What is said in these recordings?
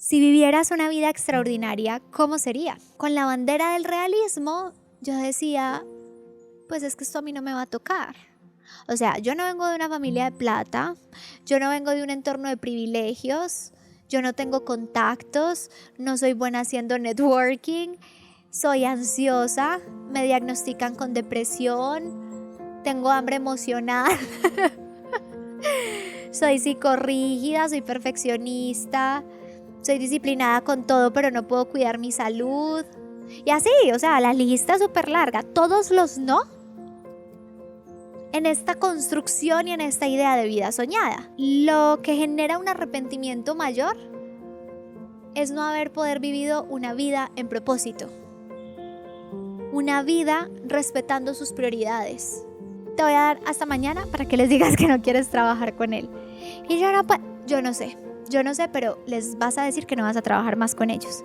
Si vivieras una vida extraordinaria, ¿cómo sería? Con la bandera del realismo, yo decía, pues es que esto a mí no me va a tocar. O sea, yo no vengo de una familia de plata, yo no vengo de un entorno de privilegios, yo no tengo contactos, no soy buena haciendo networking, soy ansiosa, me diagnostican con depresión, tengo hambre emocional, soy psicorrígida, soy perfeccionista, soy disciplinada con todo, pero no puedo cuidar mi salud. Y así, o sea, la lista es súper larga. Todos los no en esta construcción y en esta idea de vida soñada. Lo que genera un arrepentimiento mayor es no haber poder vivido una vida en propósito. Una vida respetando sus prioridades. Te voy a dar hasta mañana para que les digas que no quieres trabajar con él. Y yo no sé, pero les vas a decir que no vas a trabajar más con ellos.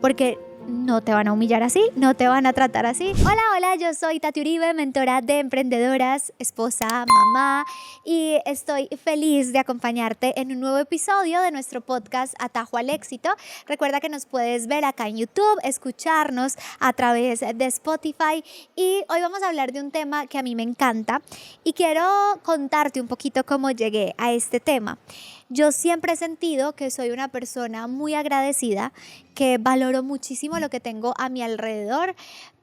Porque no te van a humillar así, no te van a tratar así. Hola, yo soy Tati Uribe, mentora de emprendedoras, esposa, mamá, y estoy feliz de acompañarte en un nuevo episodio de nuestro podcast Atajo al Éxito. Recuerda que nos puedes ver acá en YouTube, escucharnos a través de Spotify, y hoy vamos a hablar de un tema que a mí me encanta y quiero contarte un poquito cómo llegué a este tema. Yo siempre he sentido que soy una persona muy agradecida, que valoro muchísimo lo que tengo a mi alrededor,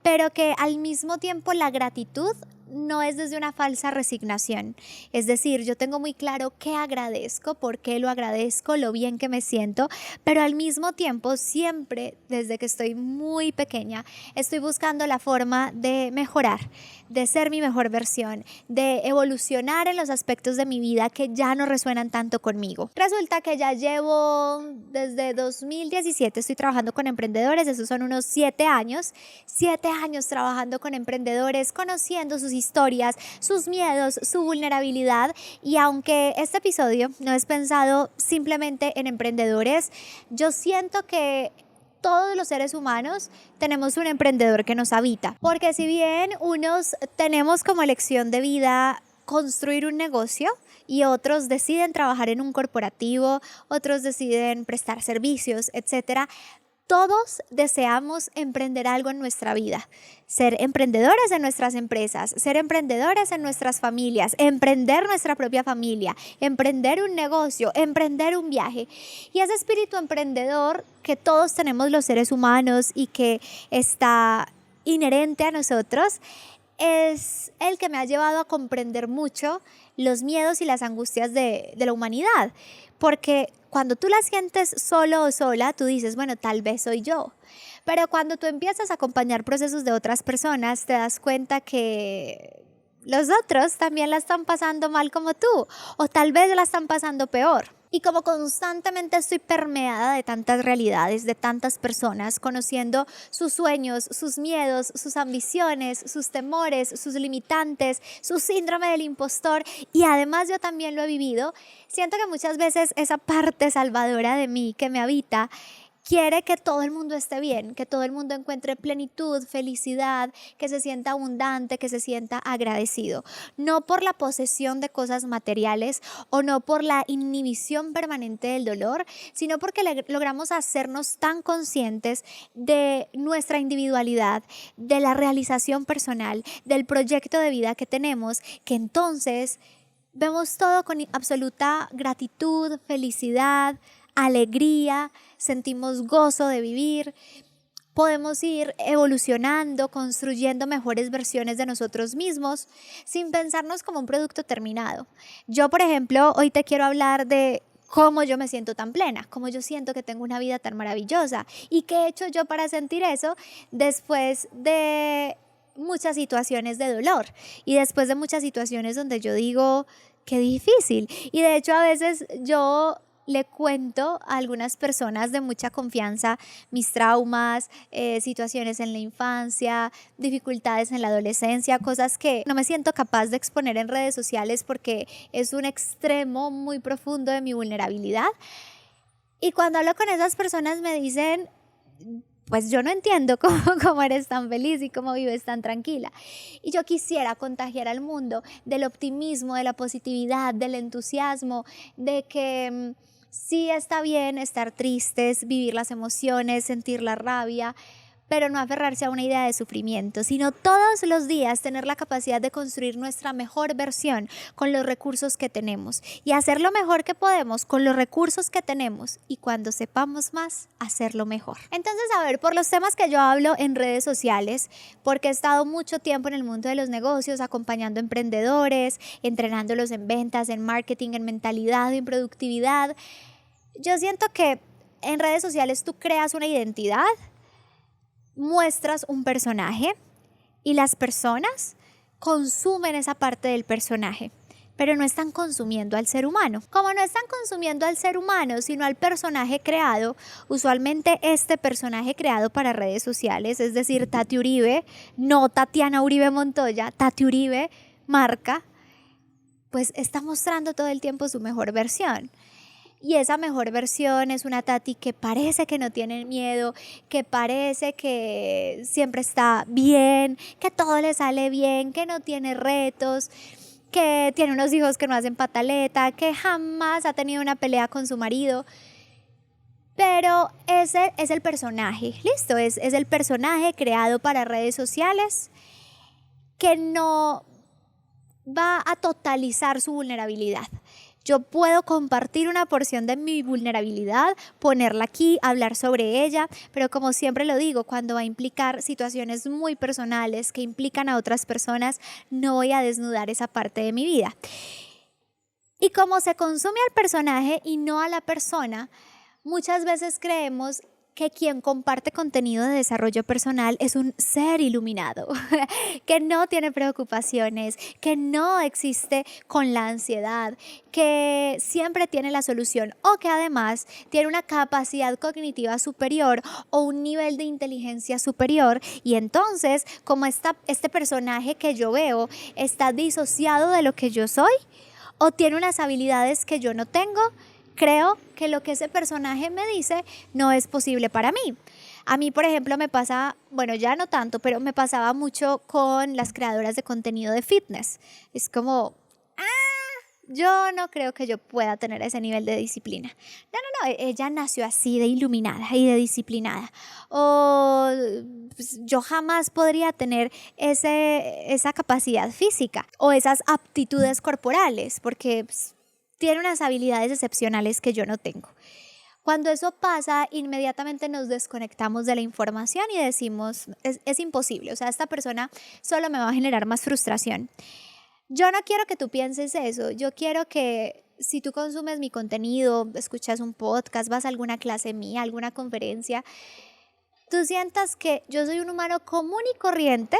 pero que al mismo tiempo la gratitud no es desde una falsa resignación. Es decir, yo tengo muy claro qué agradezco, por qué lo agradezco, lo bien que me siento, pero al mismo tiempo siempre, desde que estoy muy pequeña, estoy buscando la forma de mejorar, de ser mi mejor versión, de evolucionar en los aspectos de mi vida que ya no resuenan tanto conmigo. Resulta que ya llevo desde 2017, estoy trabajando con emprendedores, esos son unos 7 años trabajando con emprendedores, conociendo sus historias, sus miedos, su vulnerabilidad. Y aunque este episodio no es pensado simplemente en emprendedores, yo siento que todos los seres humanos tenemos un emprendedor que nos habita. Porque si bien unos tenemos como elección de vida construir un negocio y otros deciden trabajar en un corporativo, otros deciden prestar servicios, etcétera, todos deseamos emprender algo en nuestra vida, ser emprendedores en nuestras empresas, ser emprendedores en nuestras familias, emprender nuestra propia familia, emprender un negocio, emprender un viaje. Y ese espíritu emprendedor que todos tenemos los seres humanos y que está inherente a nosotros, es el que me ha llevado a comprender mucho los miedos y las angustias de la humanidad. Porque cuando tú la sientes solo o sola, tú dices, bueno, tal vez soy yo. Pero cuando tú empiezas a acompañar procesos de otras personas, te das cuenta que los otros también la están pasando mal como tú, o tal vez la están pasando peor. Y como constantemente estoy permeada de tantas realidades, de tantas personas, conociendo sus sueños, sus miedos, sus ambiciones, sus temores, sus limitantes, su síndrome del impostor, y además yo también lo he vivido, siento que muchas veces esa parte salvadora de mí que me habita quiere que todo el mundo esté bien, que todo el mundo encuentre plenitud, felicidad, que se sienta abundante, que se sienta agradecido. No por la posesión de cosas materiales o no por la inhibición permanente del dolor, sino porque logramos hacernos tan conscientes de nuestra individualidad, de la realización personal, del proyecto de vida que tenemos, que entonces vemos todo con absoluta gratitud, felicidad, alegría, sentimos gozo de vivir, podemos ir evolucionando, construyendo mejores versiones de nosotros mismos sin pensarnos como un producto terminado. Yo, por ejemplo, hoy te quiero hablar de cómo yo me siento tan plena, cómo yo siento que tengo una vida tan maravillosa y qué he hecho yo para sentir eso después de muchas situaciones de dolor y después de muchas situaciones donde yo digo, qué difícil. Y de hecho a veces yo le cuento a algunas personas de mucha confianza mis traumas, situaciones en la infancia, dificultades en la adolescencia, cosas que no me siento capaz de exponer en redes sociales porque es un extremo muy profundo de mi vulnerabilidad. Y cuando hablo con esas personas me dicen, pues yo no entiendo cómo eres tan feliz y cómo vives tan tranquila. Y yo quisiera contagiar al mundo del optimismo, de la positividad, del entusiasmo, de que Sí está bien estar tristes, vivir las emociones, sentir la rabia, pero no aferrarse a una idea de sufrimiento, sino todos los días tener la capacidad de construir nuestra mejor versión con los recursos que tenemos y hacer lo mejor que podemos con los recursos que tenemos y cuando sepamos más, hacerlo mejor. Entonces, a ver, por los temas que yo hablo en redes sociales, porque he estado mucho tiempo en el mundo de los negocios, acompañando emprendedores, entrenándolos en ventas, en marketing, en mentalidad, en productividad, yo siento que en redes sociales tú creas una identidad, muestras un personaje y las personas consumen esa parte del personaje, pero no están consumiendo al ser humano. Como no están consumiendo al ser humano, sino al personaje creado, usualmente este personaje creado para redes sociales, es decir, Tati Uribe, no Tatiana Uribe Montoya, Tati Uribe, marca, pues está mostrando todo el tiempo su mejor versión. Y esa mejor versión es una Tati que parece que no tiene miedo, que parece que siempre está bien, que todo le sale bien, que no tiene retos, que tiene unos hijos que no hacen pataleta, que jamás ha tenido una pelea con su marido. Pero ese es el personaje, listo, es el personaje creado para redes sociales que no va a totalizar su vulnerabilidad. Yo puedo compartir una porción de mi vulnerabilidad, ponerla aquí, hablar sobre ella, pero como siempre lo digo, cuando va a implicar situaciones muy personales que implican a otras personas, no voy a desnudar esa parte de mi vida. Y como se consume al personaje y no a la persona, muchas veces creemos que quien comparte contenido de desarrollo personal es un ser iluminado, que no tiene preocupaciones, que no existe con la ansiedad, que siempre tiene la solución o que además tiene una capacidad cognitiva superior o un nivel de inteligencia superior. Y entonces, como este personaje que yo veo está disociado de lo que yo soy o tiene unas habilidades que yo no tengo, creo que lo que ese personaje me dice no es posible para mí. A mí, por ejemplo, me pasa, bueno, ya no tanto, pero me pasaba mucho con las creadoras de contenido de fitness. Es como, yo no creo que yo pueda tener ese nivel de disciplina. No, ella nació así de iluminada y de disciplinada. O pues, yo jamás podría tener esa capacidad física o esas aptitudes corporales, porque pues, tiene unas habilidades excepcionales que yo no tengo. Cuando eso pasa, inmediatamente nos desconectamos de la información y decimos, es imposible, o sea, esta persona solo me va a generar más frustración. Yo no quiero que tú pienses eso, yo quiero que si tú consumes mi contenido, escuchas un podcast, vas a alguna clase mía, alguna conferencia, tú sientas que yo soy un humano común y corriente,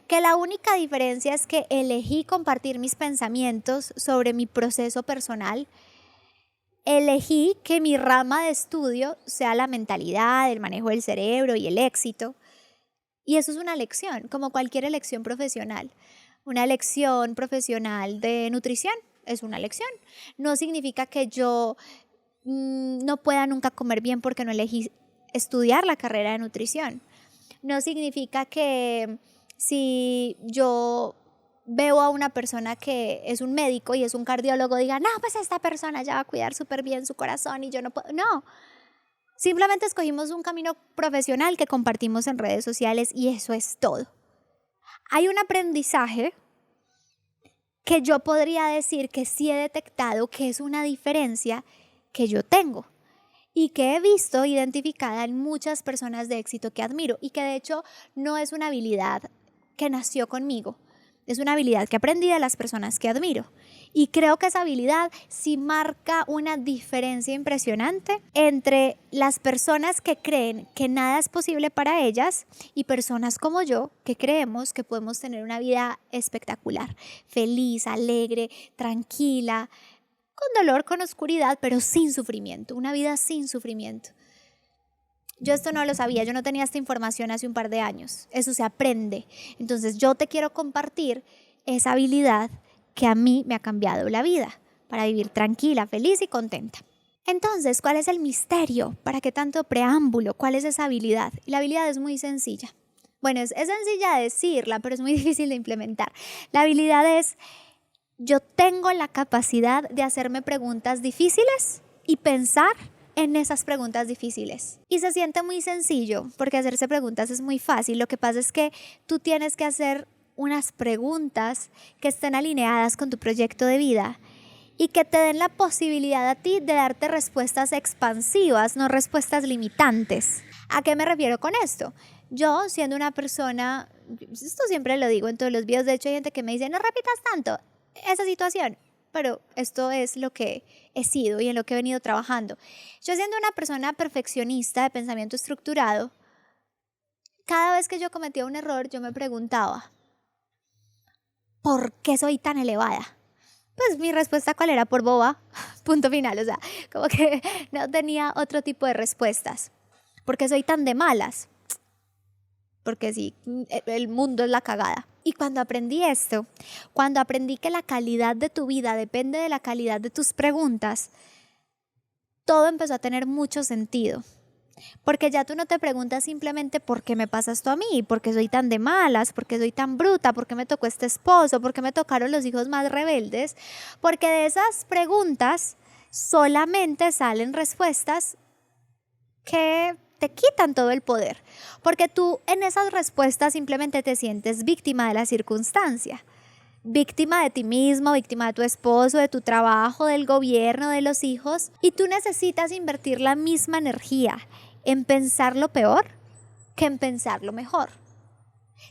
que la única diferencia es que elegí compartir mis pensamientos sobre mi proceso personal. Elegí que mi rama de estudio sea la mentalidad, el manejo del cerebro y el éxito. Y eso es una elección, como cualquier elección profesional. Una elección profesional de nutrición es una elección. No significa que yo no pueda nunca comer bien porque no elegí estudiar la carrera de nutrición. No significa que si yo veo a una persona que es un médico y es un cardiólogo, diga, no, pues esta persona ya va a cuidar súper bien su corazón y yo no puedo. No, simplemente escogimos un camino profesional que compartimos en redes sociales y eso es todo. Hay un aprendizaje que yo podría decir que sí he detectado que es una diferencia que yo tengo y que he visto identificada en muchas personas de éxito que admiro y que de hecho no es una habilidad que nació conmigo, es una habilidad que aprendí de las personas que admiro. Y creo que esa habilidad sí marca una diferencia impresionante entre las personas que creen que nada es posible para ellas y personas como yo que creemos que podemos tener una vida espectacular, feliz, alegre, tranquila, con dolor, con oscuridad, pero sin sufrimiento, una vida sin sufrimiento. Yo esto no lo sabía, yo no tenía esta información hace un par de años. Eso se aprende. Entonces yo te quiero compartir esa habilidad que a mí me ha cambiado la vida para vivir tranquila, feliz y contenta. Entonces, ¿cuál es el misterio? ¿Para qué tanto preámbulo? ¿Cuál es esa habilidad? Y la habilidad es muy sencilla. Bueno, es sencilla de decirla, pero es muy difícil de implementar. La habilidad es, yo tengo la capacidad de hacerme preguntas difíciles y pensar en esas preguntas difíciles. Y se siente muy sencillo porque hacerse preguntas es muy fácil. Lo que pasa es que tú tienes que hacer unas preguntas que estén alineadas con tu proyecto de vida y que te den la posibilidad a ti de darte respuestas expansivas, no respuestas limitantes. ¿A qué me refiero con esto? Yo, siendo una persona, esto siempre lo digo en todos los videos, de hecho hay gente que me dice, no repitas tanto esa situación, pero esto es lo que he sido y en lo que he venido trabajando. Yo, siendo una persona perfeccionista de pensamiento estructurado, cada vez que yo cometía un error, yo me preguntaba, ¿por qué soy tan elevada? Pues mi respuesta, ¿cuál era? Por boba, punto final. O sea, como que no tenía otro tipo de respuestas. ¿Por qué soy tan de malas? Porque sí, el mundo es la cagada. Y cuando aprendí esto, cuando aprendí que la calidad de tu vida depende de la calidad de tus preguntas, todo empezó a tener mucho sentido. Porque ya tú no te preguntas simplemente por qué me pasa esto a mí, por qué soy tan de malas, por qué soy tan bruta, por qué me tocó este esposo, por qué me tocaron los hijos más rebeldes, porque de esas preguntas solamente salen respuestas que te quitan todo el poder, porque tú en esas respuestas simplemente te sientes víctima de la circunstancia. Víctima de ti mismo, víctima de tu esposo, de tu trabajo, del gobierno, de los hijos. Y tú necesitas invertir la misma energía en pensar lo peor que en pensar lo mejor.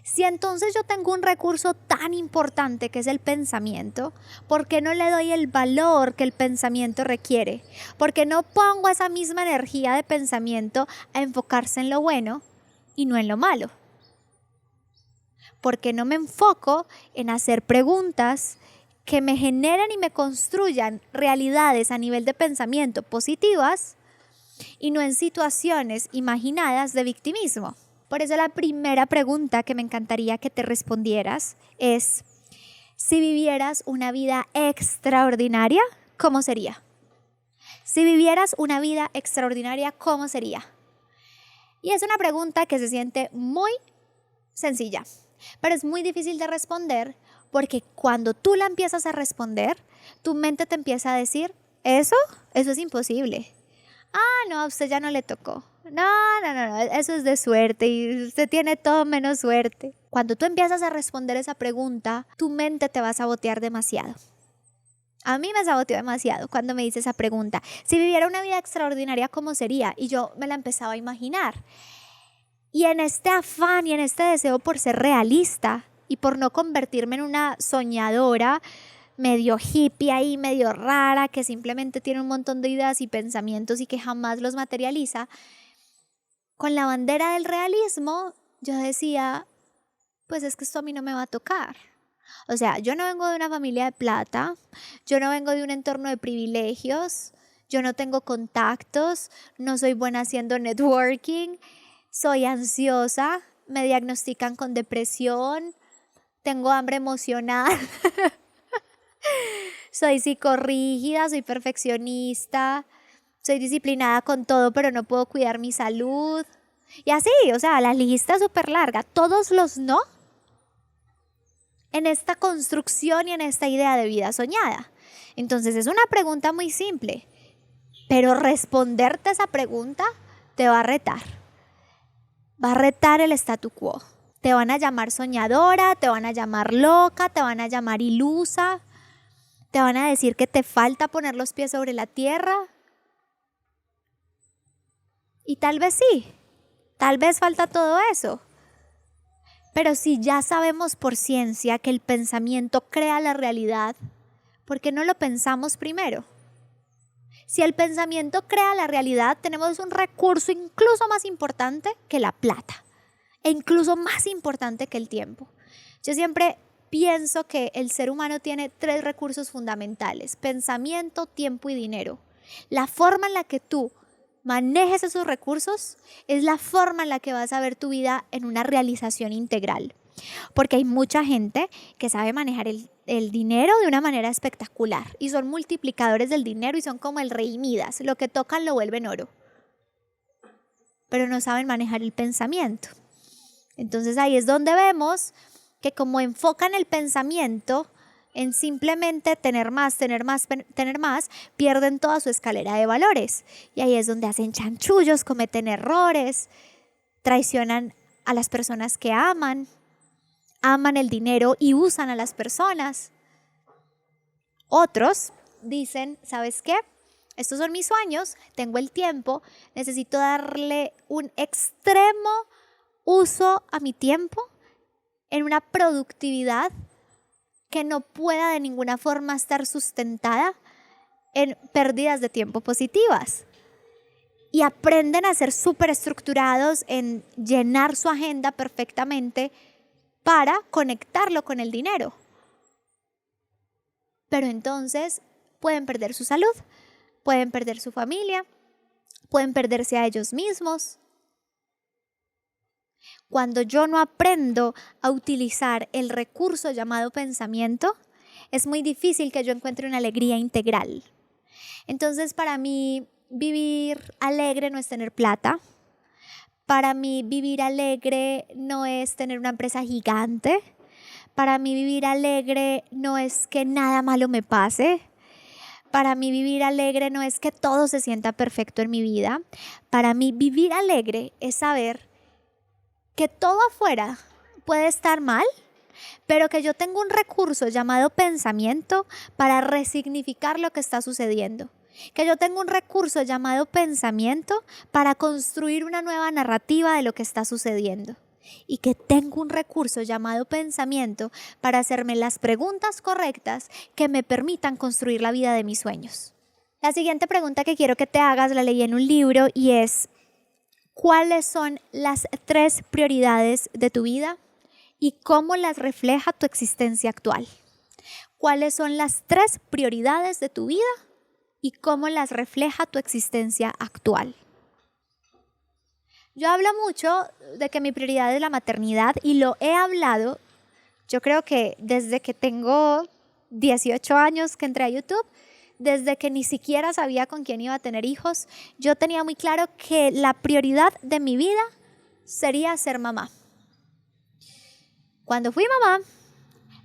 Si entonces yo tengo un recurso tan importante que es el pensamiento, ¿por qué no le doy el valor que el pensamiento requiere? ¿Por qué no pongo esa misma energía de pensamiento a enfocarse en lo bueno y no en lo malo? ¿Por qué no me enfoco en hacer preguntas que me generen y me construyan realidades a nivel de pensamiento positivas y no en situaciones imaginadas de victimismo? Por eso la primera pregunta que me encantaría que te respondieras es, si vivieras una vida extraordinaria, ¿cómo sería? Si vivieras una vida extraordinaria, ¿cómo sería? Y es una pregunta que se siente muy sencilla, pero es muy difícil de responder porque cuando tú la empiezas a responder, tu mente te empieza a decir, eso es imposible. Ah, no, a usted ya no le tocó. No, eso es de suerte y usted tiene todo menos suerte. Cuando tú empiezas a responder esa pregunta, tu mente te va a sabotear demasiado. A mí me saboteó demasiado cuando me hice esa pregunta. Si viviera una vida extraordinaria, ¿cómo sería? Y yo me la empezaba a imaginar. Y en este afán y en este deseo por ser realista y por no convertirme en una soñadora medio hippie ahí, medio rara, que simplemente tiene un montón de ideas y pensamientos y que jamás los materializa, con la bandera del realismo, yo decía, pues es que esto a mí no me va a tocar. O sea, yo no vengo de una familia de plata, yo no vengo de un entorno de privilegios, yo no tengo contactos, no soy buena haciendo networking, soy ansiosa, me diagnostican con depresión, tengo hambre emocional, soy psicorrígida, soy perfeccionista, soy disciplinada con todo, pero no puedo cuidar mi salud. Y así, o sea, la lista es súper larga. Todos los no en esta construcción y en esta idea de vida soñada. Entonces es una pregunta muy simple, pero responderte a esa pregunta te va a retar. Va a retar el statu quo. Te van a llamar soñadora, te van a llamar loca, te van a llamar ilusa, te van a decir que te falta poner los pies sobre la tierra. Y tal vez sí, tal vez falta todo eso. Pero si ya sabemos por ciencia que el pensamiento crea la realidad, ¿por qué no lo pensamos primero? Si el pensamiento crea la realidad, tenemos un recurso incluso más importante que la plata e incluso más importante que el tiempo. Yo siempre pienso que el ser humano tiene 3 recursos fundamentales: pensamiento, tiempo y dinero. La forma en la que tú manejes esos recursos es la forma en la que vas a ver tu vida en una realización integral. Porque hay mucha gente que sabe manejar el dinero de una manera espectacular y son multiplicadores del dinero y son como el rey Midas, lo que tocan lo vuelven oro, pero no saben manejar el pensamiento. Entonces ahí es donde vemos que como enfocan el pensamiento en simplemente tener más, tener más, tener más, pierden toda su escalera de valores. Y ahí es donde hacen chanchullos, cometen errores, traicionan a las personas que aman el dinero y usan a las personas. Otros dicen, ¿sabes qué? Estos son mis sueños, tengo el tiempo, necesito darle un extremo uso a mi tiempo en una productividad que no pueda de ninguna forma estar sustentada en pérdidas de tiempo positivas. Y aprenden a ser súper estructurados en llenar su agenda perfectamente para conectarlo con el dinero. Pero entonces pueden perder su salud, pueden perder su familia, pueden perderse a ellos mismos. Cuando yo no aprendo a utilizar el recurso llamado pensamiento, es muy difícil que yo encuentre una alegría integral. Entonces, para mí, vivir alegre no es tener plata. Para mí, vivir alegre no es tener una empresa gigante. Para mí, vivir alegre no es que nada malo me pase. Para mí, vivir alegre no es que todo se sienta perfecto en mi vida. Para mí, vivir alegre es saber que todo afuera puede estar mal, pero que yo tengo un recurso llamado pensamiento para resignificar lo que está sucediendo. Que yo tengo un recurso llamado pensamiento para construir una nueva narrativa de lo que está sucediendo. Y que tengo un recurso llamado pensamiento para hacerme las preguntas correctas que me permitan construir la vida de mis sueños. La siguiente pregunta que quiero que te hagas la leí en un libro y es: ¿cuáles son las 3 prioridades de tu vida y cómo las refleja tu existencia actual? ¿Cuáles son las 3 prioridades de tu vida y cómo las refleja tu existencia actual? Yo hablo mucho de que mi prioridad es la maternidad y lo he hablado, yo creo que desde que tengo 18 años que entré a YouTube. Desde que ni siquiera sabía con quién iba a tener hijos, yo tenía muy claro que la prioridad de mi vida sería ser mamá. Cuando fui mamá,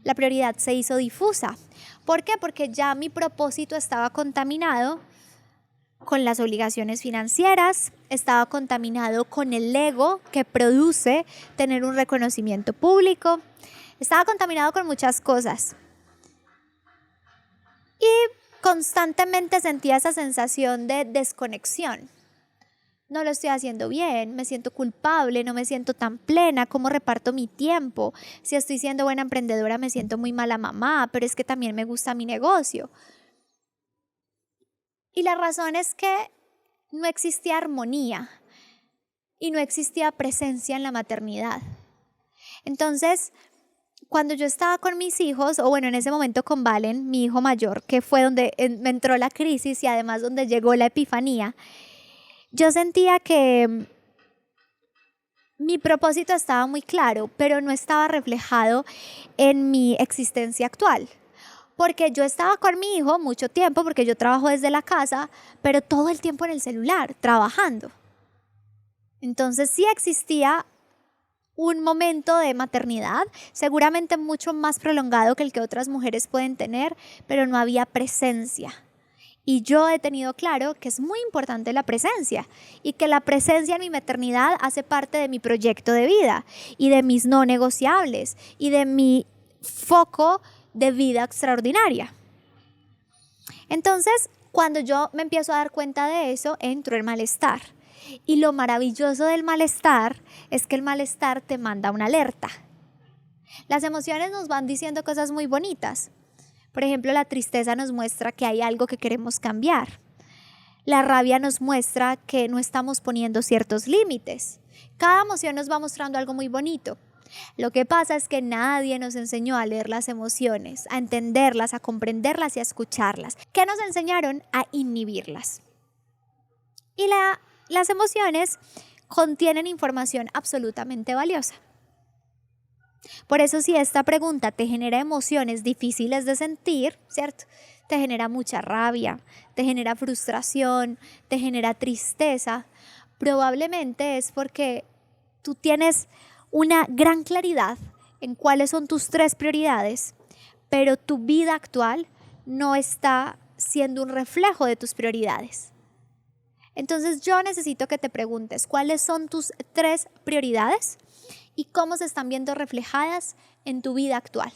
la prioridad se hizo difusa. ¿Por qué? Porque ya mi propósito estaba contaminado con las obligaciones financieras, estaba contaminado con el ego que produce tener un reconocimiento público, estaba contaminado con muchas cosas. Y constantemente sentía esa sensación de desconexión. No lo estoy haciendo bien, me siento culpable, no me siento tan plena, ¿cómo reparto mi tiempo? Si estoy siendo buena emprendedora me siento muy mala mamá, pero es que también me gusta mi negocio. Y la razón es que no existía armonía y no existía presencia en la maternidad. Entonces, cuando yo estaba con mis hijos, o bueno, en ese momento con Valen, mi hijo mayor, que fue donde me entró la crisis y además donde llegó la epifanía, yo sentía que mi propósito estaba muy claro, pero no estaba reflejado en mi existencia actual. Porque yo estaba con mi hijo mucho tiempo, porque yo trabajo desde la casa, pero todo el tiempo en el celular, trabajando. Entonces sí existía un momento de maternidad, seguramente mucho más prolongado que el que otras mujeres pueden tener, pero no había presencia. Y yo he tenido claro que es muy importante la presencia y que la presencia en mi maternidad hace parte de mi proyecto de vida y de mis no negociables y de mi foco de vida extraordinaria. Entonces, cuando yo me empiezo a dar cuenta de eso, entro en malestar. Y lo maravilloso del malestar es que el malestar te manda una alerta. Las emociones nos van diciendo cosas muy bonitas. Por ejemplo, la tristeza nos muestra que hay algo que queremos cambiar. La rabia nos muestra que no estamos poniendo ciertos límites. Cada emoción nos va mostrando algo muy bonito. Lo que pasa es que nadie nos enseñó a leer las emociones, a entenderlas, a comprenderlas y a escucharlas. ¿Qué nos enseñaron? A inhibirlas. Y las emociones contienen información absolutamente valiosa. Por eso, si esta pregunta te genera emociones difíciles de sentir, ¿cierto? Te genera mucha rabia, te genera frustración, te genera tristeza, probablemente es porque tú tienes una gran claridad en cuáles son tus 3 prioridades, pero tu vida actual no está siendo un reflejo de tus prioridades. Entonces yo necesito que te preguntes cuáles son tus 3 prioridades y cómo se están viendo reflejadas en tu vida actual.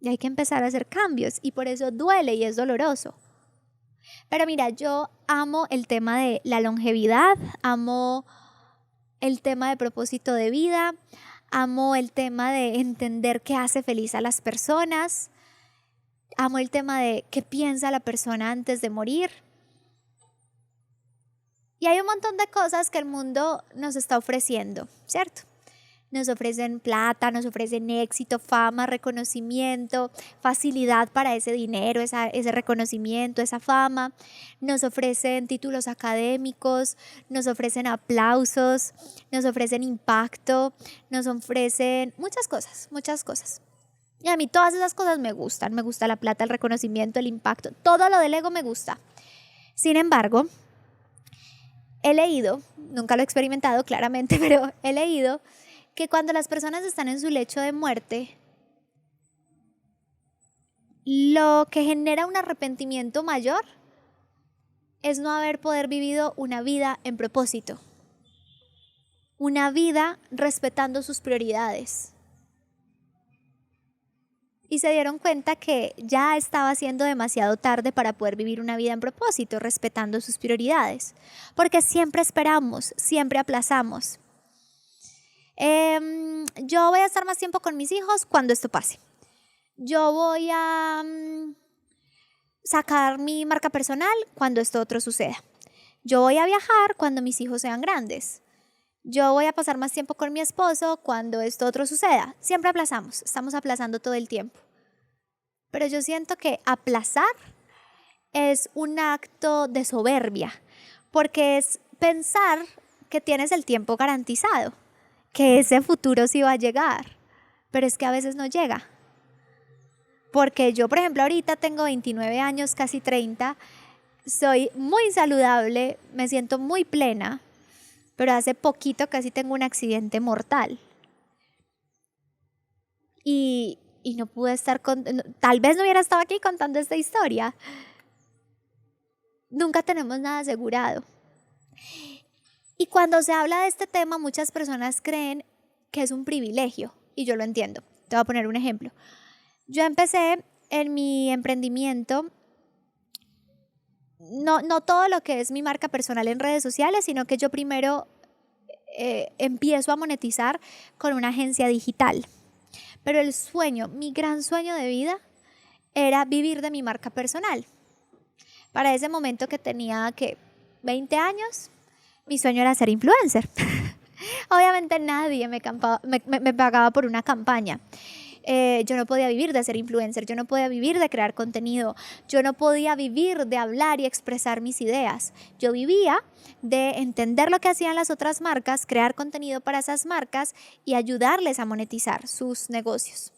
Y hay que empezar a hacer cambios y por eso duele y es doloroso. Pero mira, yo amo el tema de la longevidad, amo el tema de propósito de vida, amo el tema de entender qué hace feliz a las personas, amo el tema de qué piensa la persona antes de morir. Y hay un montón de cosas que el mundo nos está ofreciendo, ¿cierto? Nos ofrecen plata, nos ofrecen éxito, fama, reconocimiento, facilidad para ese dinero, ese reconocimiento, esa fama. Nos ofrecen títulos académicos, nos ofrecen aplausos, nos ofrecen impacto, nos ofrecen muchas cosas, muchas cosas. Y a mí todas esas cosas me gustan. Me gusta la plata, el reconocimiento, el impacto, todo lo del ego me gusta. Sin embargo, he leído, nunca lo he experimentado claramente, pero he leído que cuando las personas están en su lecho de muerte, lo que genera un arrepentimiento mayor es no haber poder vivido una vida en propósito, una vida respetando sus prioridades. Y se dieron cuenta que ya estaba siendo demasiado tarde para poder vivir una vida en propósito, respetando sus prioridades, porque siempre esperamos, siempre aplazamos. Yo voy a estar más tiempo con mis hijos cuando esto pase. Yo voy a sacar mi marca personal cuando esto otro suceda. Yo voy a viajar cuando mis hijos sean grandes. Yo voy a pasar más tiempo con mi esposo cuando esto otro suceda. Siempre aplazamos, estamos aplazando todo el tiempo. Pero yo siento que aplazar es un acto de soberbia, porque es pensar que tienes el tiempo garantizado, que ese futuro sí va a llegar, pero es que a veces no llega. Porque yo, por ejemplo, ahorita tengo 29 años, casi 30, soy muy saludable, me siento muy plena, pero hace poquito casi tengo un accidente mortal. Y no pude estar tal vez no hubiera estado aquí contando esta historia. Nunca tenemos nada asegurado. Y cuando se habla de este tema, muchas personas creen que es un privilegio, y yo lo entiendo. Te voy a poner un ejemplo. Yo empecé en mi emprendimiento, no todo lo que es mi marca personal en redes sociales, sino que yo primero empiezo a monetizar con una agencia digital. Pero el sueño, mi gran sueño de vida, era vivir de mi marca personal. Para ese momento que tenía, 20 años, mi sueño era ser influencer. Obviamente nadie me pagaba por una campaña. Yo no podía vivir de ser influencer, yo no podía vivir de crear contenido, yo no podía vivir de hablar y expresar mis ideas. Yo vivía de entender lo que hacían las otras marcas, crear contenido para esas marcas y ayudarles a monetizar sus negocios.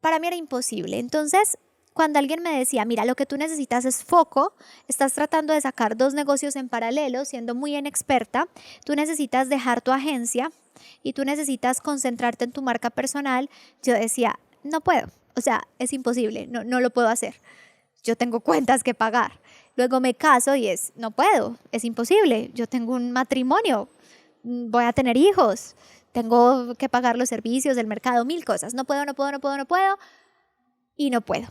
Para mí era imposible. Entonces, cuando alguien me decía, mira, lo que tú necesitas es foco, estás tratando de sacar 2 negocios en paralelo, siendo muy inexperta, tú necesitas dejar tu agencia y tú necesitas concentrarte en tu marca personal, yo decía, no puedo, o sea, es imposible, no lo puedo hacer. Yo tengo cuentas que pagar. Luego me caso y no puedo, es imposible. Yo tengo un matrimonio, voy a tener hijos, tengo que pagar los servicios del mercado, 1000 cosas. No puedo y no puedo.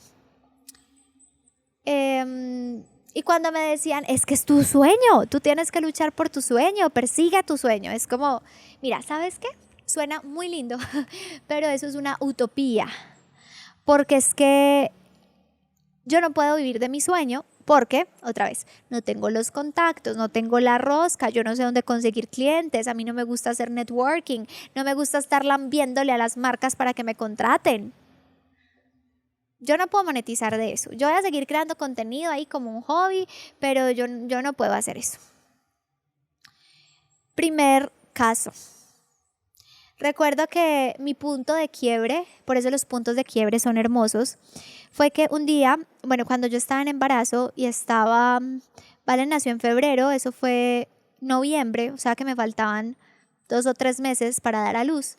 Y cuando me decían, es que es tu sueño, tú tienes que luchar por tu sueño, persigue tu sueño. Es como, mira, ¿sabes qué? Suena muy lindo, pero eso es una utopía. Porque es que yo no puedo vivir de mi sueño porque, otra vez, no tengo los contactos, no tengo la rosca, yo no sé dónde conseguir clientes, a mí no me gusta hacer networking, no me gusta estar lambiéndole a las marcas para que me contraten. Yo no puedo monetizar de eso. Yo voy a seguir creando contenido ahí como un hobby, pero yo no puedo hacer eso. Primer caso. Recuerdo que mi punto de quiebre, por eso los puntos de quiebre son hermosos, fue que un día, cuando yo estaba en embarazo y Valen nació en febrero, eso fue noviembre, o sea que me faltaban 2 o 3 meses para dar a luz.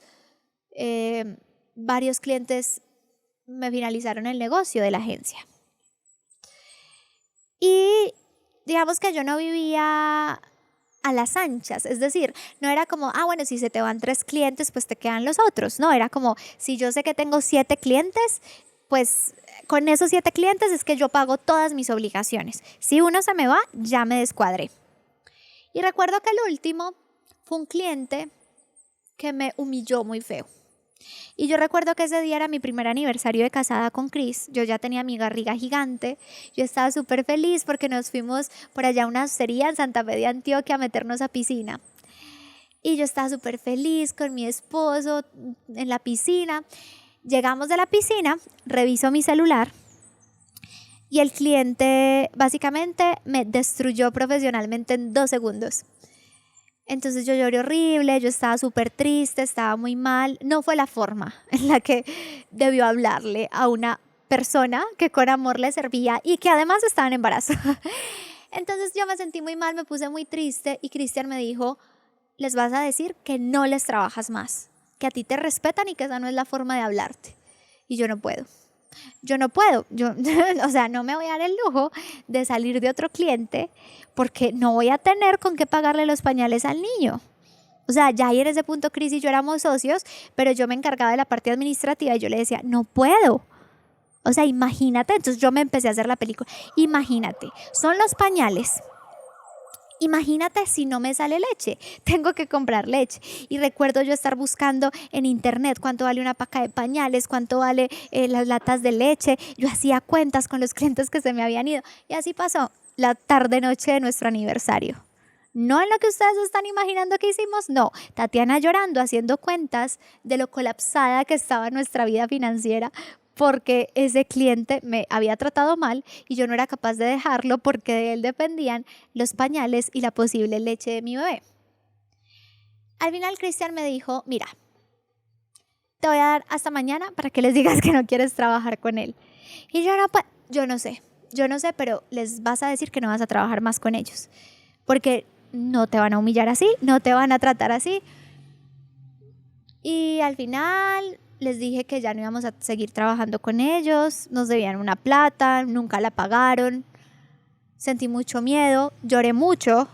varios clientes me finalizaron el negocio de la agencia. Y digamos que yo no vivía a las anchas, es decir, no era como, bueno, si se te van 3 clientes, pues te quedan los otros. No, era como, si yo sé que tengo 7 clientes, pues con esos 7 clientes es que yo pago todas mis obligaciones. Si uno se me va, ya me descuadré. Y recuerdo que el último fue un cliente que me humilló muy feo. Y yo recuerdo que ese día era mi primer aniversario de casada con Chris. Yo ya tenía mi barriga gigante. Yo estaba súper feliz porque nos fuimos por allá a una hostería en Santa Fe de Antioquia a meternos a piscina. Y yo estaba súper feliz con mi esposo en la piscina. Llegamos de la piscina, reviso mi celular y el cliente básicamente me destruyó profesionalmente en 2 segundos. Entonces yo lloré horrible, yo estaba súper triste, estaba muy mal. No fue la forma en la que debió hablarle a una persona que con amor le servía y que además estaba en embarazo. Entonces yo me sentí muy mal, me puse muy triste y Cristian me dijo, les vas a decir que no les trabajas más, que a ti te respetan y que esa no es la forma de hablarte. Y yo no puedo. O sea, no me voy a dar el lujo de salir de otro cliente porque no voy a tener con qué pagarle los pañales al niño. O sea, ya ahí en ese punto Cris y yo éramos socios, pero yo me encargaba de la parte administrativa y yo le decía, no puedo. O sea, imagínate, entonces yo me empecé a hacer la película. Imagínate, son los pañales. Imagínate si no me sale leche, tengo que comprar leche. Y recuerdo yo estar buscando en internet cuánto vale una paca de pañales, cuánto vale las latas de leche. Yo hacía cuentas con los clientes que se me habían ido. Y así pasó la tarde-noche de nuestro aniversario. No en lo que ustedes están imaginando que hicimos, no. Tatiana llorando, haciendo cuentas de lo colapsada que estaba nuestra vida financiera porque ese cliente me había tratado mal y yo no era capaz de dejarlo porque de él dependían los pañales y la posible leche de mi bebé. Al final Cristian me dijo, mira, te voy a dar hasta mañana para que les digas que no quieres trabajar con él. Y yo no sé, pero les vas a decir que no vas a trabajar más con ellos porque no te van a humillar así, no te van a tratar así. Y al final les dije que ya no íbamos a seguir trabajando con ellos, nos debían una plata, nunca la pagaron. Sentí mucho miedo, lloré mucho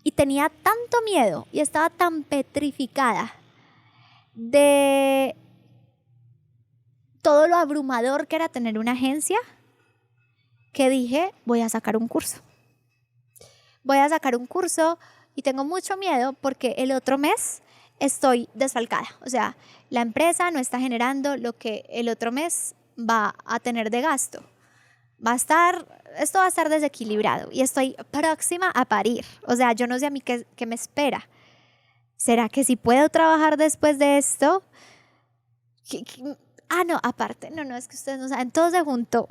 y tenía tanto miedo y estaba tan petrificada de todo lo abrumador que era tener una agencia que dije, voy a sacar un curso. Voy a sacar un curso y tengo mucho miedo porque el otro mes estoy desfalcada. O sea, la empresa no está generando lo que el otro mes va a tener de gasto. Esto va a estar desequilibrado y estoy próxima a parir. O sea, yo no sé a mí qué me espera. ¿Será que si puedo trabajar después de esto? No, aparte, no, es que ustedes no saben, todo se juntó.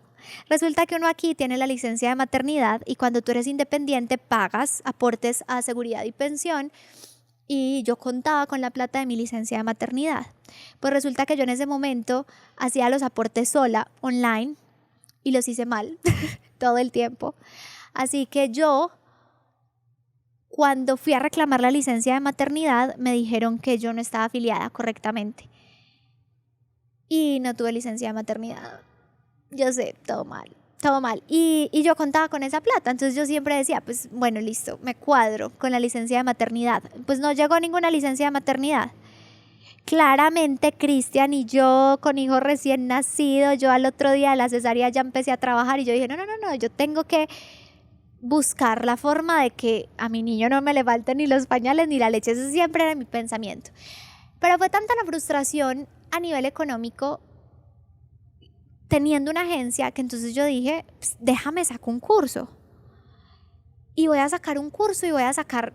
Resulta que uno aquí tiene la licencia de maternidad y cuando tú eres independiente pagas aportes a seguridad y pensión y yo contaba con la plata de mi licencia de maternidad. Pues resulta que yo en ese momento hacía los aportes sola, online, y los hice mal todo el tiempo. Así que yo, cuando fui a reclamar la licencia de maternidad, me dijeron que yo no estaba afiliada correctamente. Y no tuve licencia de maternidad. Yo sé, todo mal. Y yo contaba con esa plata. Entonces yo siempre decía, pues bueno, listo, me cuadro con la licencia de maternidad. Pues no llegó ninguna licencia de maternidad. Claramente Cristian y yo con hijo recién nacido, yo al otro día de la cesárea ya empecé a trabajar y yo dije, no, yo tengo que buscar la forma de que a mi niño no me le falten ni los pañales ni la leche. Ese siempre era mi pensamiento. Pero fue tanta la frustración a nivel económico teniendo una agencia que entonces yo dije, pues, déjame sacar un curso. Y voy a sacar un curso y voy a sacar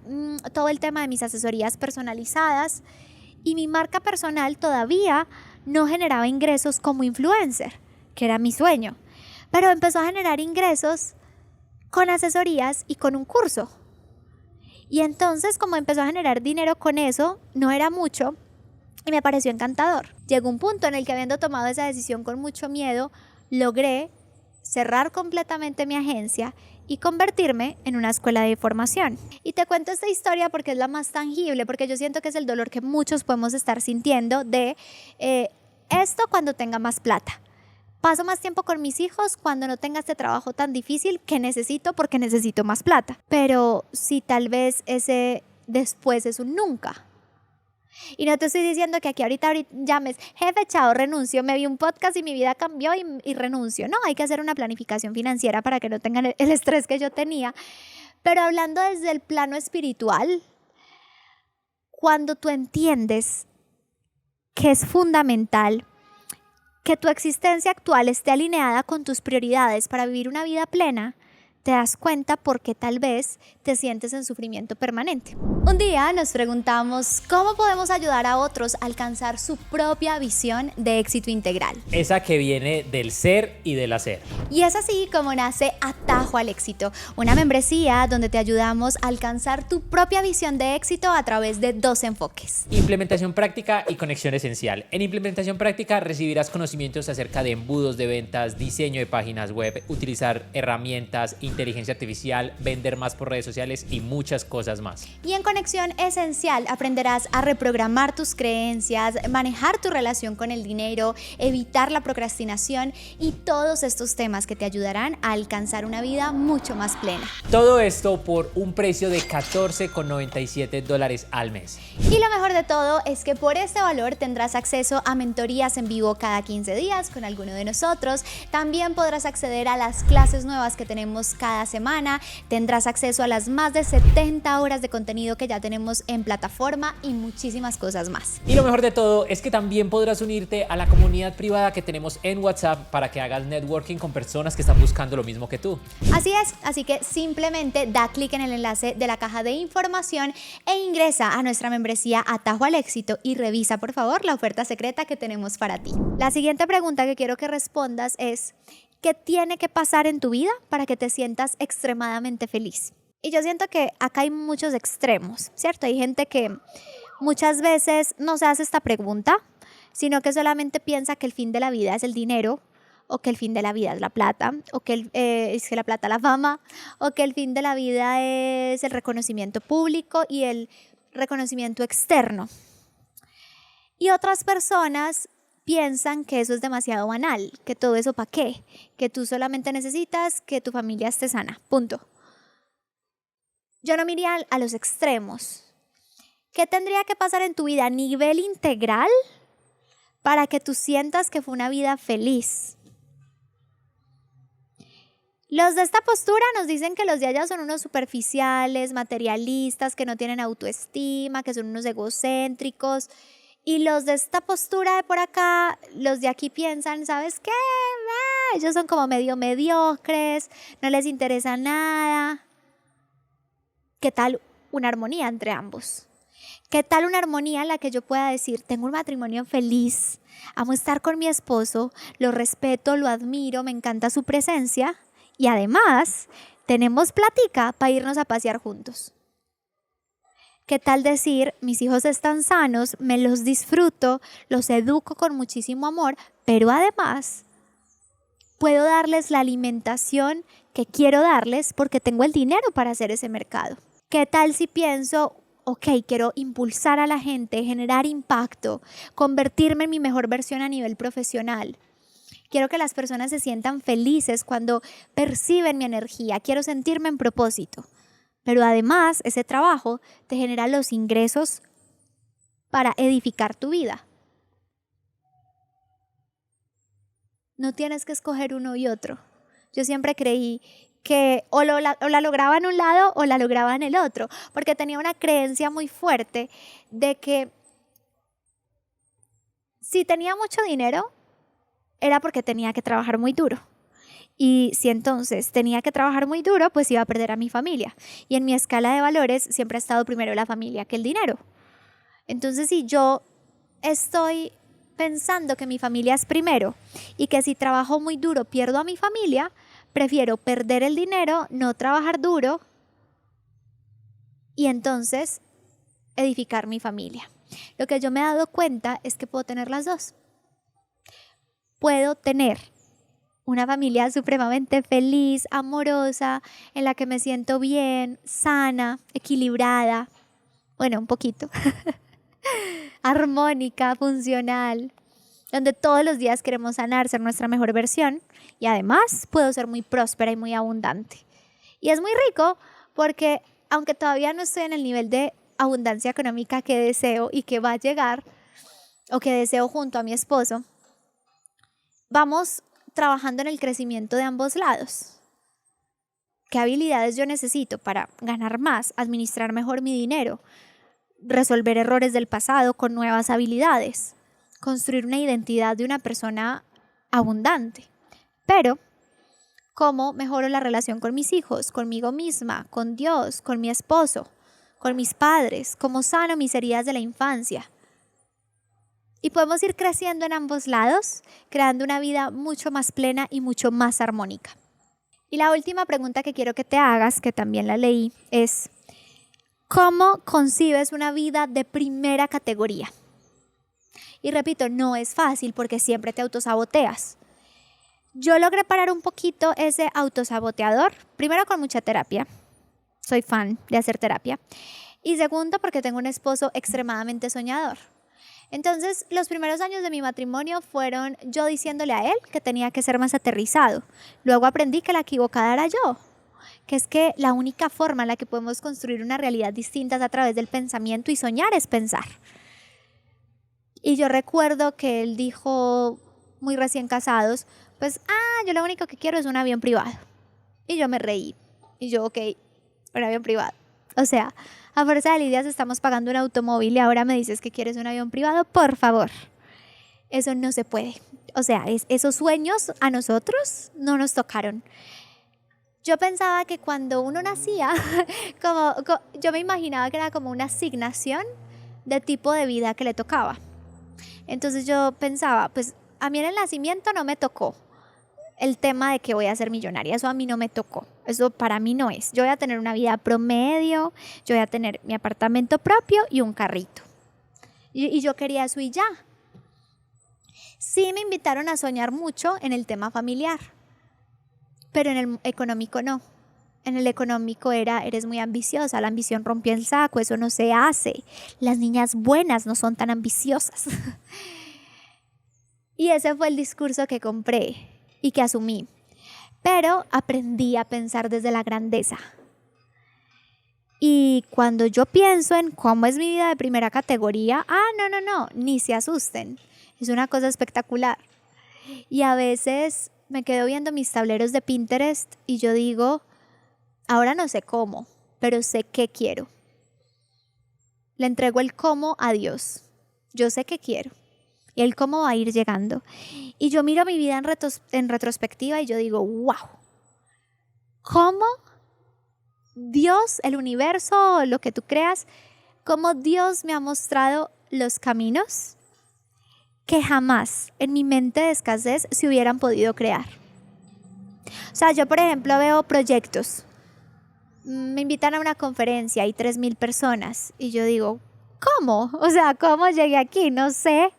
todo el tema de mis asesorías personalizadas. Y mi marca personal todavía no generaba ingresos como influencer, que era mi sueño. Pero empezó a generar ingresos con asesorías y con un curso. Y entonces, como empezó a generar dinero con eso, no era mucho. Y me pareció encantador. Llegó un punto en el que, habiendo tomado esa decisión con mucho miedo, logré cerrar completamente mi agencia y convertirme en una escuela de formación. Y te cuento esta historia porque es la más tangible, porque yo siento que es el dolor que muchos podemos estar sintiendo de esto cuando tenga más plata. Paso más tiempo con mis hijos cuando no tenga este trabajo tan difícil que necesito porque necesito más plata. Pero si tal vez ese después es un nunca. Y no te estoy diciendo que aquí ahorita llames, jefe, chao, renuncio, me vi un podcast y mi vida cambió y renuncio. No, hay que hacer una planificación financiera para que no tengan el estrés que yo tenía. Pero hablando desde el plano espiritual, cuando tú entiendes que es fundamental que tu existencia actual esté alineada con tus prioridades para vivir una vida plena, te das cuenta por qué tal vez te sientes en sufrimiento permanente. Un día nos preguntamos cómo podemos ayudar a otros a alcanzar su propia visión de éxito integral. Esa que viene del ser y del hacer. Y es así como nace Atajo al Éxito, una membresía donde te ayudamos a alcanzar tu propia visión de éxito a través de 2 enfoques. Implementación práctica y conexión esencial. En implementación práctica recibirás conocimientos acerca de embudos de ventas, diseño de páginas web, utilizar herramientas, inteligencia artificial, vender más por redes sociales y muchas cosas más. Y en conexión esencial aprenderás a reprogramar tus creencias, manejar tu relación con el dinero, evitar la procrastinación y todos estos temas que te ayudarán a alcanzar una vida mucho más plena. Todo esto por un precio de $14.97 al mes. Y lo mejor de todo es que por este valor tendrás acceso a mentorías en vivo cada 15 días con alguno de nosotros. También podrás acceder a las clases nuevas que tenemos cada semana. Tendrás acceso a las más de 70 horas de contenido que ya tenemos en plataforma y muchísimas cosas más. Y lo mejor de todo es que también podrás unirte a la comunidad privada que tenemos en WhatsApp para que hagas networking con personas que están buscando lo mismo que tú. Así es, así que simplemente da clic en el enlace de la caja de información e ingresa a nuestra membresía Atajo al Éxito y revisa por favor la oferta secreta que tenemos para ti. La siguiente pregunta que quiero que respondas es: ¿qué tiene que pasar en tu vida para que te sientas extremadamente feliz? Y yo siento que acá hay muchos extremos, ¿cierto? Hay gente que muchas veces no se hace esta pregunta, sino que solamente piensa que el fin de la vida es el dinero, o que el fin de la vida es la plata, o que es que la plata la fama, o que el fin de la vida es el reconocimiento público y el reconocimiento externo. Y otras personas piensan que eso es demasiado banal, que todo eso ¿para qué? Que tú solamente necesitas que tu familia esté sana, punto. Yo no me iría a los extremos. ¿Qué tendría que pasar en tu vida a nivel integral para que tú sientas que fue una vida feliz? Los de esta postura nos dicen que los de allá son unos superficiales, materialistas, que no tienen autoestima, que son unos egocéntricos. Y los de esta postura de por acá, los de aquí piensan, ¿sabes qué? Ellos son como medio mediocres, no les interesa nada. ¿Qué tal una armonía entre ambos? ¿Qué tal una armonía en la que yo pueda decir, tengo un matrimonio feliz, amo estar con mi esposo, lo respeto, lo admiro, me encanta su presencia y además tenemos platica para irnos a pasear juntos? ¿Qué tal decir, mis hijos están sanos, me los disfruto, los educo con muchísimo amor, pero además puedo darles la alimentación que quiero darles porque tengo el dinero para hacer ese mercado? ¿Qué tal si pienso, ok, quiero impulsar a la gente, generar impacto, convertirme en mi mejor versión a nivel profesional? Quiero que las personas se sientan felices cuando perciben mi energía, quiero sentirme en propósito. Pero además, ese trabajo te genera los ingresos para edificar tu vida. No tienes que escoger uno y otro. Yo siempre creí que o la lograba en un lado o la lograba en el otro, porque tenía una creencia muy fuerte de que si tenía mucho dinero era porque tenía que trabajar muy duro. Y si entonces tenía que trabajar muy duro, pues iba a perder a mi familia. Y en mi escala de valores siempre ha estado primero la familia que el dinero. Entonces, si yo estoy pensando que mi familia es primero y que si trabajo muy duro pierdo a mi familia, prefiero perder el dinero, no trabajar duro y entonces edificar mi familia. Lo que yo me he dado cuenta es que puedo tener las dos. Puedo tener una familia supremamente feliz, amorosa, en la que me siento bien, sana, equilibrada, bueno, un poquito, armónica, funcional, donde todos los días queremos sanar, ser nuestra mejor versión y además puedo ser muy próspera y muy abundante. Y es muy rico porque aunque todavía no estoy en el nivel de abundancia económica que deseo y que va a llegar o que deseo junto a mi esposo, vamos trabajando en el crecimiento de ambos lados. ¿Qué habilidades yo necesito para ganar más, administrar mejor mi dinero, resolver errores del pasado con nuevas habilidades, construir una identidad de una persona abundante? Pero, ¿cómo mejoro la relación con mis hijos, conmigo misma, con Dios, con mi esposo, con mis padres? ¿Cómo sano mis heridas de la infancia? Y podemos ir creciendo en ambos lados, creando una vida mucho más plena y mucho más armónica. Y la última pregunta que quiero que te hagas, que también la leí, es ¿cómo concibes una vida de primera categoría? Y repito, no es fácil porque siempre te autosaboteas. Yo logré parar un poquito ese autosaboteador, primero con mucha terapia, soy fan de hacer terapia, y segundo porque tengo un esposo extremadamente soñador. Entonces, los primeros años de mi matrimonio fueron yo diciéndole a él que tenía que ser más aterrizado. Luego aprendí que la equivocada era yo, que es que la única forma en la que podemos construir una realidad distinta es a través del pensamiento y soñar es pensar. Y yo recuerdo que él dijo, muy recién casados, pues, yo lo único que quiero es un avión privado. Y yo me reí. Y yo, ok, un avión privado. O sea, a fuerza de lidias estamos pagando un automóvil y ahora me dices que quieres un avión privado, por favor. Eso no se puede. O sea, esos sueños a nosotros no nos tocaron. Yo pensaba que cuando uno nacía, yo me imaginaba que era como una asignación de tipo de vida que le tocaba. Entonces yo pensaba, pues a mí en el nacimiento no me tocó el tema de que voy a ser millonaria, eso a mí no me tocó, eso para mí no es. Yo voy a tener una vida promedio, yo voy a tener mi apartamento propio y un carrito. Y yo quería eso y ya. Sí me invitaron a soñar mucho en el tema familiar, pero en el económico no. En el económico eres muy ambiciosa, la ambición rompe el saco, eso no se hace. Las niñas buenas no son tan ambiciosas. Y ese fue el discurso que compré y que asumí. Pero aprendí a pensar desde la grandeza. Y cuando yo pienso en cómo es mi vida de primera categoría, no, ni se asusten. Es una cosa espectacular. Y a veces me quedo viendo mis tableros de Pinterest y yo digo, ahora no sé cómo, pero sé qué quiero. Le entrego el cómo a Dios. Yo sé qué quiero. Y el cómo va a ir llegando. Y yo miro mi vida en retrospectiva y yo digo, wow, ¿cómo Dios, el universo, lo que tú creas, cómo Dios me ha mostrado los caminos que jamás en mi mente de escasez se hubieran podido crear? O sea, yo por ejemplo veo proyectos, me invitan a una conferencia, hay 3,000 personas y yo digo, ¿cómo? O sea, ¿cómo llegué aquí? No sé.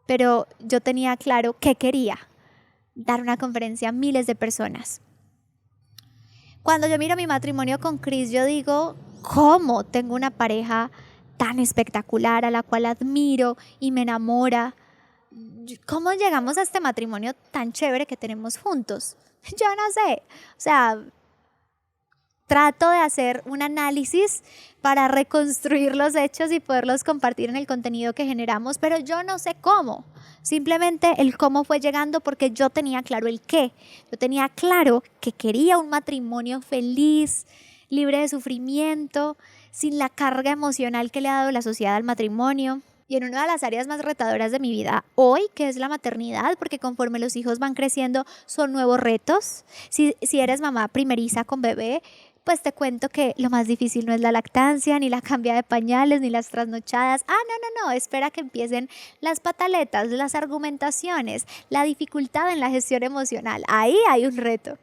Pero yo tenía claro que quería dar una conferencia a miles de personas. Cuando yo miro mi matrimonio con Chris, yo digo, ¿cómo tengo una pareja tan espectacular a la cual admiro y me enamora? ¿Cómo llegamos a este matrimonio tan chévere que tenemos juntos? Yo no sé. O sea, trato de hacer un análisis para reconstruir los hechos y poderlos compartir en el contenido que generamos, pero yo no sé cómo. Simplemente el cómo fue llegando porque yo tenía claro el qué. Yo tenía claro que quería un matrimonio feliz, libre de sufrimiento, sin la carga emocional que le ha dado la sociedad al matrimonio. Y en una de las áreas más retadoras de mi vida hoy, que es la maternidad, porque conforme los hijos van creciendo son nuevos retos. Si eres mamá primeriza con bebé, pues te cuento que lo más difícil no es la lactancia, ni la cambia de pañales, ni las trasnochadas. No, espera que empiecen las pataletas, las argumentaciones, la dificultad en la gestión emocional. Ahí hay un reto.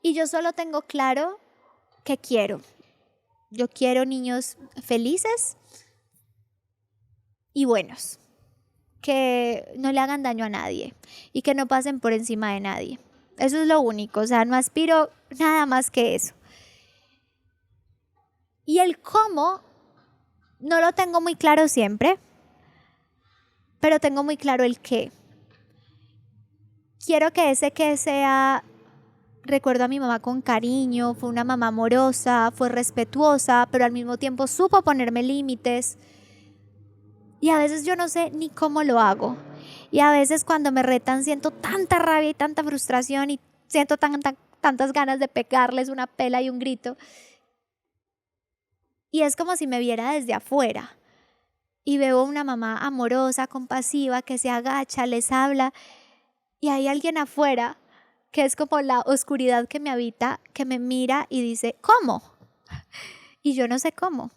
Y yo solo tengo claro que quiero. Yo quiero niños felices y buenos. que no le hagan daño a nadie y que no pasen por encima de nadie. Eso es lo único, o sea, no aspiro nada más que eso. Y el cómo no lo tengo muy claro siempre, pero tengo muy claro el qué. Quiero que ese qué sea, recuerdo a mi mamá con cariño, fue una mamá amorosa, fue respetuosa, pero al mismo tiempo supo ponerme límites. Y a veces yo no sé ni cómo lo hago. Y a veces cuando me retan siento tanta rabia y tanta frustración y siento tantas ganas de pegarles una pela y un grito. Y es como si me viera desde afuera. Y veo una mamá amorosa, compasiva, que se agacha, les habla. Y hay alguien afuera que es como la oscuridad que me habita, que me mira y dice, ¿cómo? Y yo no sé cómo.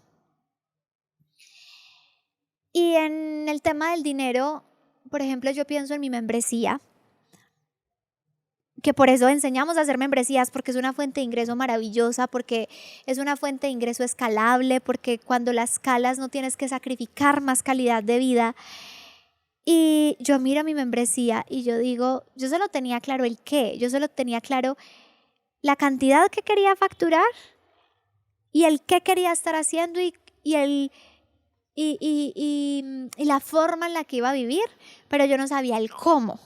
Y en el tema del dinero, por ejemplo, yo pienso en mi membresía, que por eso enseñamos a hacer membresías, porque es una fuente de ingreso maravillosa, porque es una fuente de ingreso escalable, porque cuando la escalas no tienes que sacrificar más calidad de vida. Y yo miro mi membresía y yo digo, yo solo tenía claro el qué, yo solo tenía claro la cantidad que quería facturar y el qué quería estar haciendo y la forma en la que iba a vivir, pero yo no sabía el cómo.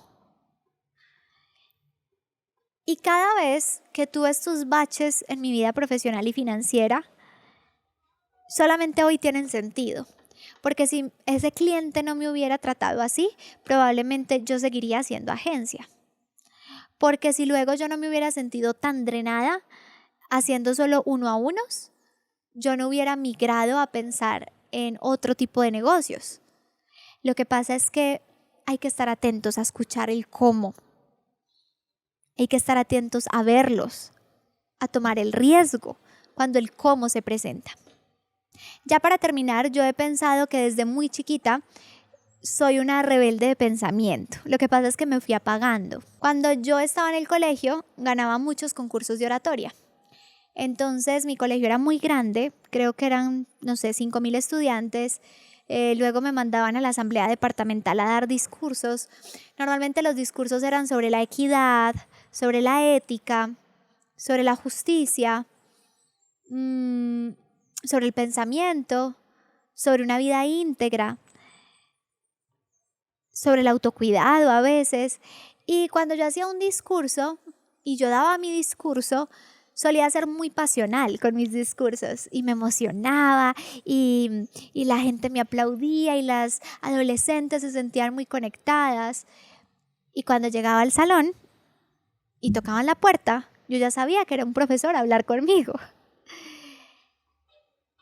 Y cada vez que tuve estos baches en mi vida profesional y financiera, solamente hoy tienen sentido. Porque si ese cliente no me hubiera tratado así, probablemente yo seguiría haciendo agencia. Porque si luego yo no me hubiera sentido tan drenada haciendo solo uno a unos, yo no hubiera migrado a pensar en otro tipo de negocios. Lo que pasa es que hay que estar atentos a escuchar el cómo. Hay que estar atentos a verlos, a tomar el riesgo cuando el cómo se presenta. Ya para terminar, yo he pensado que desde muy chiquita soy una rebelde de pensamiento. Lo que pasa es que me fui apagando. Cuando yo estaba en el colegio, ganaba muchos concursos de oratoria. Entonces mi colegio era muy grande, creo que eran, 5,000 estudiantes. Luego me mandaban a la asamblea departamental a dar discursos. Normalmente los discursos eran sobre la equidad, sobre la ética, sobre la justicia, sobre el pensamiento, sobre una vida íntegra, sobre el autocuidado a veces. Y cuando yo hacía un discurso y yo daba mi discurso, solía ser muy pasional con mis discursos y me emocionaba y la gente me aplaudía y las adolescentes se sentían muy conectadas. Y cuando llegaba al salón y tocaban la puerta, yo ya sabía que era un profesor a hablar conmigo.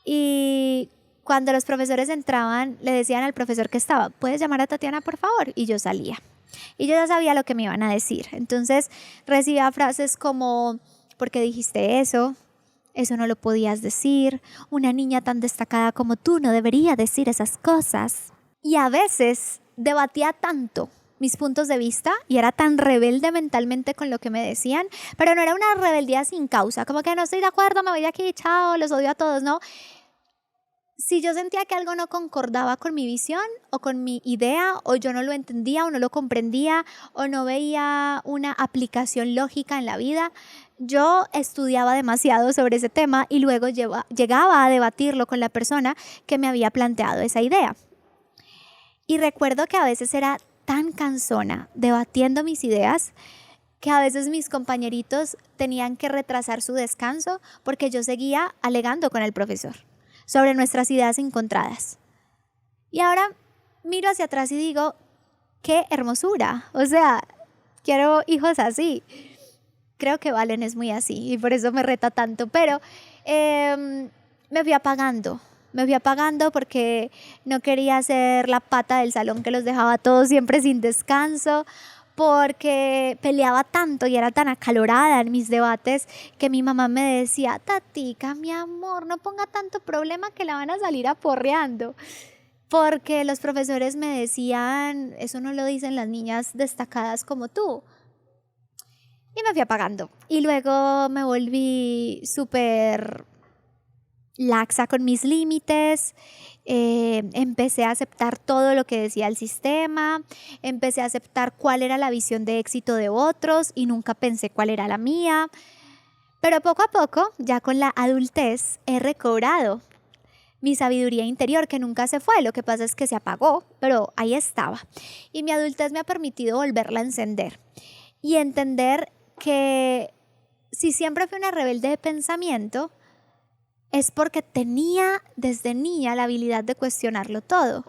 Y cuando los profesores entraban, le decían al profesor que estaba, ¿puedes llamar a Tatiana, por favor? Y yo salía. Y yo ya sabía lo que me iban a decir. Entonces recibía frases como, ¿por qué dijiste eso? Eso no lo podías decir. Una niña tan destacada como tú no debería decir esas cosas. Y a veces debatía tanto mis puntos de vista y era tan rebelde mentalmente con lo que me decían, pero no era una rebeldía sin causa, como que no estoy de acuerdo, me voy de aquí, chao, los odio a todos, no. Si yo sentía que algo no concordaba con mi visión o con mi idea, o yo no lo entendía o no lo comprendía o no veía una aplicación lógica en la vida, yo estudiaba demasiado sobre ese tema y luego llegaba a debatirlo con la persona que me había planteado esa idea. Y recuerdo que a veces era tan cansona debatiendo mis ideas que a veces mis compañeritos tenían que retrasar su descanso porque yo seguía alegando con el profesor sobre nuestras ideas encontradas. Y ahora miro hacia atrás y digo, qué hermosura. O sea, quiero hijos así. Creo que Valen es muy así y por eso me reta tanto. Pero me fui apagando. Me fui apagando porque no quería ser la pata del salón que los dejaba a todos siempre sin descanso, porque peleaba tanto y era tan acalorada en mis debates que mi mamá me decía, Tatica, mi amor, no ponga tanto problema que la van a salir aporreando. Porque los profesores me decían, eso no lo dicen las niñas destacadas como tú. Y me fui apagando. Y luego me volví súper laxa con mis límites Empecé a aceptar todo lo que decía el sistema, empecé a aceptar cuál era la visión de éxito de otros y nunca pensé cuál era la mía. Pero poco a poco, ya con la adultez, he recobrado mi sabiduría interior que nunca se fue. Lo que pasa es que se apagó, pero ahí estaba. Y mi adultez me ha permitido volverla a encender y entender que si siempre fui una rebelde de pensamiento, es porque tenía desde niña la habilidad de cuestionarlo todo.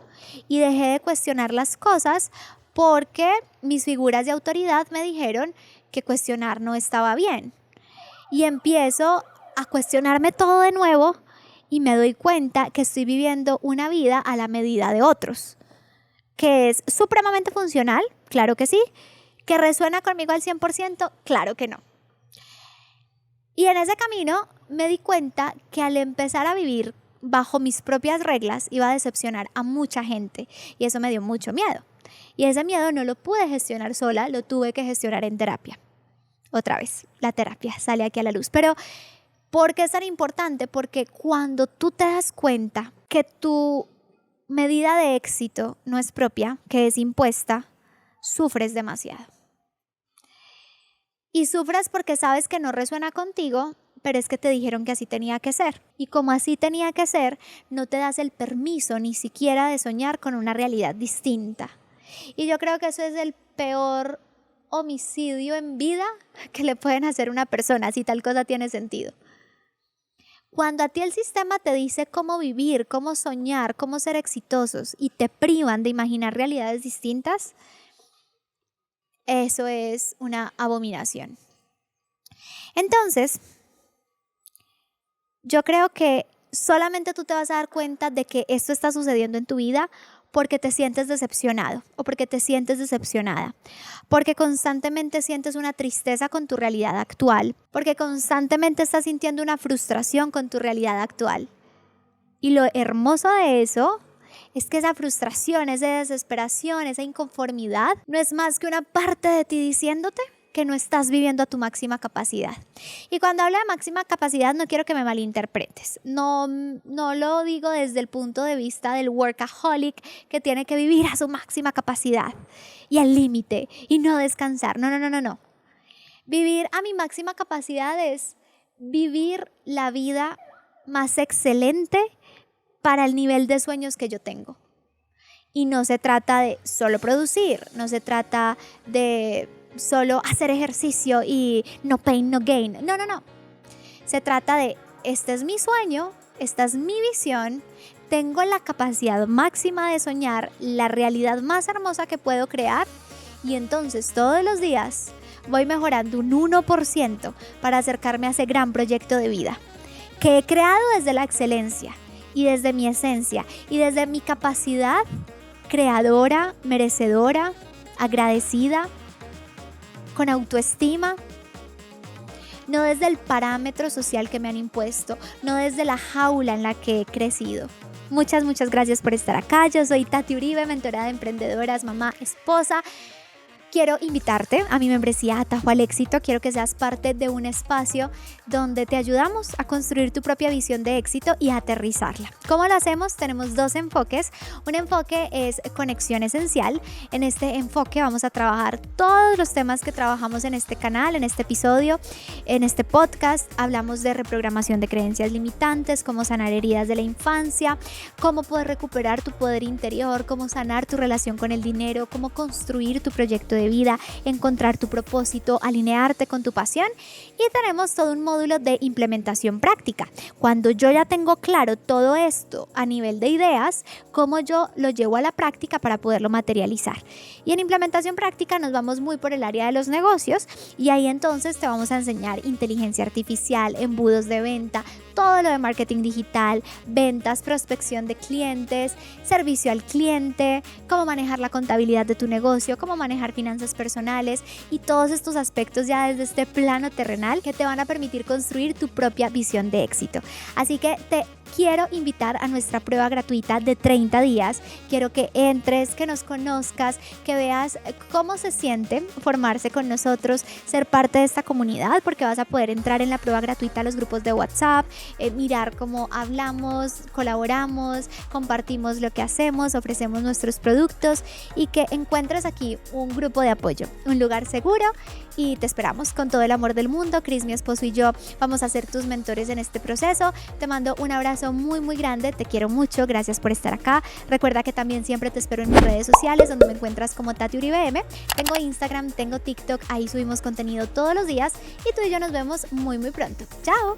Y dejé de cuestionar las cosas porque mis figuras de autoridad me dijeron que cuestionar no estaba bien. Y empiezo a cuestionarme todo de nuevo y me doy cuenta que estoy viviendo una vida a la medida de otros. Que es supremamente funcional, claro que sí. Que resuena conmigo al 100%, claro que no. Y en ese camino me di cuenta que al empezar a vivir bajo mis propias reglas iba a decepcionar a mucha gente y eso me dio mucho miedo. Y ese miedo no lo pude gestionar sola, lo tuve que gestionar en terapia. Otra vez, la terapia sale aquí a la luz. Pero ¿por qué es tan importante? Porque cuando tú te das cuenta que tu medida de éxito no es propia, que es impuesta, sufres demasiado. Y sufres porque sabes que no resuena contigo, pero es que te dijeron que así tenía que ser. Y como así tenía que ser, no te das el permiso ni siquiera de soñar con una realidad distinta. Y yo creo que eso es el peor homicidio en vida que le pueden hacer a una persona, si tal cosa tiene sentido. Cuando a ti el sistema te dice cómo vivir, cómo soñar, cómo ser exitosos y te privan de imaginar realidades distintas, eso es una abominación. Entonces, yo creo que solamente tú te vas a dar cuenta de que esto está sucediendo en tu vida porque te sientes decepcionado o porque te sientes decepcionada, porque constantemente sientes una tristeza con tu realidad actual, porque constantemente estás sintiendo una frustración con tu realidad actual. Y lo hermoso de eso es que esa frustración, esa desesperación, esa inconformidad no es más que una parte de ti diciéndote que no estás viviendo a tu máxima capacidad. Y cuando hablo de máxima capacidad no quiero que me malinterpretes. No lo digo desde el punto de vista del workaholic que tiene que vivir a su máxima capacidad y al límite y no descansar. No. Vivir a mi máxima capacidad es vivir la vida más excelente para el nivel de sueños que yo tengo. Y no se trata de solo producir, no se trata de solo hacer ejercicio y no pain, no gain. No. Se trata de, este es mi sueño, esta es mi visión, tengo la capacidad máxima de soñar la realidad más hermosa que puedo crear y entonces todos los días voy mejorando un 1% para acercarme a ese gran proyecto de vida que he creado desde la excelencia y desde mi esencia y desde mi capacidad creadora, merecedora, agradecida, con autoestima, no desde el parámetro social que me han impuesto, no desde la jaula en la que he crecido. Muchas gracias por estar acá. Yo soy Tati Uribe, mentora de emprendedoras, mamá, esposa. Quiero invitarte a mi membresía Atajo al Éxito. Quiero que seas parte de un espacio donde te ayudamos a construir tu propia visión de éxito y a aterrizarla. ¿Cómo lo hacemos? Tenemos dos enfoques. Un enfoque es conexión esencial. En este enfoque vamos a trabajar todos los temas que trabajamos en este canal, en este episodio, en este podcast. Hablamos de reprogramación de creencias limitantes, cómo sanar heridas de la infancia, cómo poder recuperar tu poder interior, cómo sanar tu relación con el dinero, cómo construir tu proyecto de vida, encontrar tu propósito, alinearte con tu pasión. Y tenemos todo un módulo de implementación práctica. Cuando yo ya tengo claro todo esto a nivel de ideas, cómo yo lo llevo a la práctica para poderlo materializar. Y en implementación práctica nos vamos muy por el área de los negocios y ahí entonces te vamos a enseñar inteligencia artificial, embudos de venta, todo lo de marketing digital, ventas, prospección de clientes, servicio al cliente, cómo manejar la contabilidad de tu negocio, cómo manejar finanzas personales y todos estos aspectos ya desde este plano terrenal que te van a permitir construir tu propia visión de éxito. Así que te quiero invitar a nuestra prueba gratuita de 30 días. Quiero que entres, que nos conozcas, que veas cómo se siente formarse con nosotros, ser parte de esta comunidad, porque vas a poder entrar en la prueba gratuita a los grupos de WhatsApp, mirar cómo hablamos, colaboramos, compartimos lo que hacemos, ofrecemos nuestros productos y que encuentres aquí un grupo de apoyo, un lugar seguro, y te esperamos con todo el amor del mundo. Cris, mi esposo, y yo vamos a ser tus mentores en este proceso. Te mando un abrazo muy muy grande, te quiero mucho, gracias por estar acá. Recuerda que también siempre te espero en mis redes sociales, donde me encuentras como Tati Uribe M. Tengo Instagram, tengo TikTok, ahí subimos contenido todos los días y tú y yo nos vemos muy muy pronto. Chao.